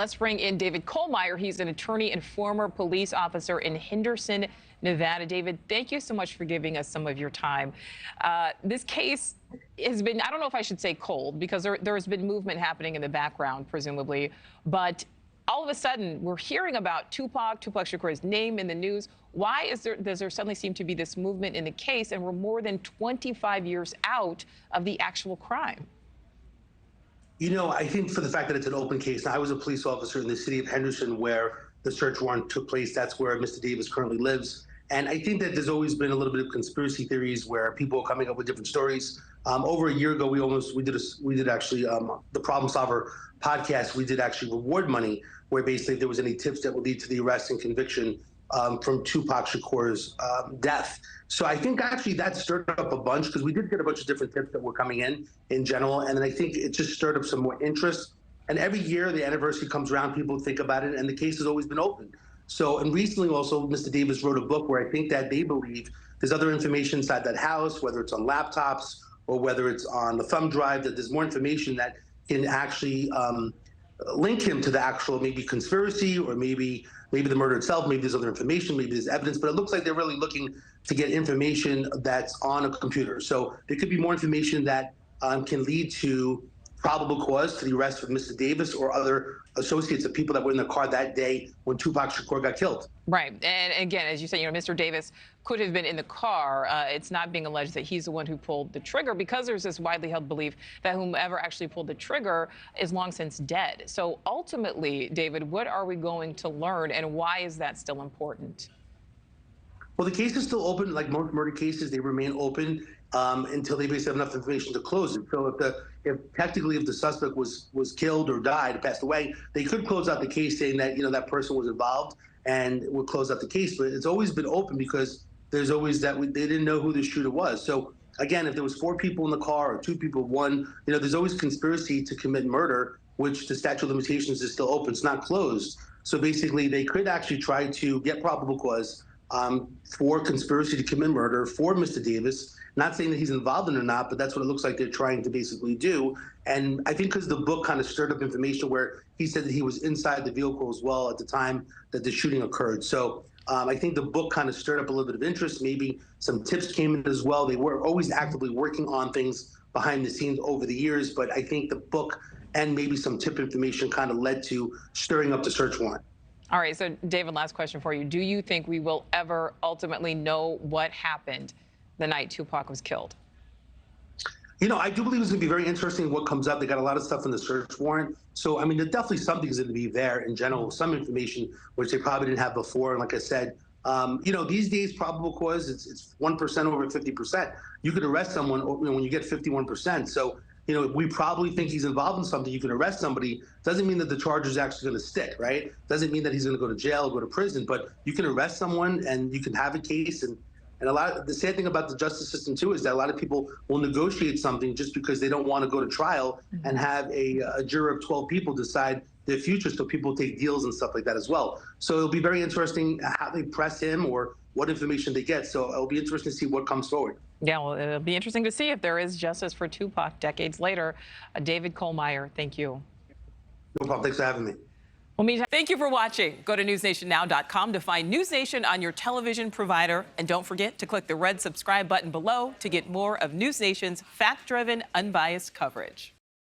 let's bring in David Kohlmeier. He's an attorney and former police officer in Henderson, Nevada. David, thank you so much for giving us some of your time. This case has been, I don't know if I should say cold, because there has been movement happening in the background, presumably, but all of a sudden, we're hearing about Tupac Shakur's name in the news. Why does there suddenly seem to be this movement in the case, and we're more than 25 years out of the actual crime? You know, I think for the fact that it's an open case, I was a police officer in the city of Henderson where the search warrant took place. That's where Mr. Davis currently lives. And I think that there's always been a little bit of conspiracy theories where people are coming up with different stories. Over a year ago, we did actually the Problem Solver podcast. We did actually reward money where basically if there was any tips that would lead to the arrest and conviction from Tupac Shakur's death. So I think actually that stirred up a bunch because we did get a bunch of different tips that were coming in general. And then I think it just stirred up some more interest. And every year the anniversary comes around, people think about it, and the case has always been open. So, and recently also, Mr. Davis wrote a book where I think that they believe there's other information inside that house, whether it's on laptops or whether it's on the thumb drive, that there's more information that can actually link him to the actual maybe conspiracy or maybe the murder itself. Maybe there's other information, maybe there's evidence, but it looks like they're really looking to get information that's on a computer. So there could be more information that can lead to probable cause to the arrest of Mr. Davis or other associates of people that were in the car that day when Tupac Shakur got killed. Right. And again, as you say, Mr. Davis could have been in the car. It's not being alleged that he's the one who pulled the trigger, because there's this widely held belief that whomever actually pulled the trigger is long since dead. So ultimately, David, what are we going to learn, and why is that still important? Well, the case is still open. Like most murder cases, they remain open until they basically have enough information to close it. So if technically the suspect was killed or died, passed away, they could close out the case saying that that person was involved and would close out the case. But it's always been open because there's always that they didn't know who the shooter was. So again, if there was 4 people in the car or 2 people, 1, there's always conspiracy to commit murder, which the statute of limitations is still open. It's not closed. So basically, they could actually try to get probable cause for conspiracy to commit murder for Mr. Davis. Not saying that he's involved in it or not, but that's what it looks like they're trying to basically do. And I think because the book kind of stirred up information where he said that he was inside the vehicle as well at the time that the shooting occurred. So I think the book kind of stirred up a little bit of interest. Maybe some tips came in as well. They were always actively working on things behind the scenes over the years, but I think the book and maybe some tip information kind of led to stirring up the search warrant. All right, so David, last question for you. Do you think we will ever ultimately know what happened the night Tupac was killed? I do believe it's going to be very interesting what comes up. They got a lot of stuff in the search warrant. So, I mean, there's definitely something's going to be there in general, some information which they probably didn't have before. And like I said, these days, probable cause, it's 1% over 50%. You could arrest someone when you get 51%. So, we probably think he's involved in something. You can arrest somebody. Doesn't mean that the charge is actually going to stick, right? Doesn't mean that he's going to go to jail or go to prison, but you can arrest someone and you can have a case. And the sad thing about the justice system, too, is that a lot of people will negotiate something just because they don't want to go to trial and have a jury of 12 people decide their future. So people take deals and stuff like that as well. So it'll be very interesting how they press him or what information they get. So it'll be interesting to see what comes forward. Yeah, well, it'll be interesting to see if there is justice for Tupac decades later. David Kohlmeier, thank you. No problem. Thanks for having me. Well, thank you for watching. Go to newsnationnow.com to find News Nation on your television provider. And don't forget to click the red subscribe button below to get more of News Nation's fact-driven, unbiased coverage.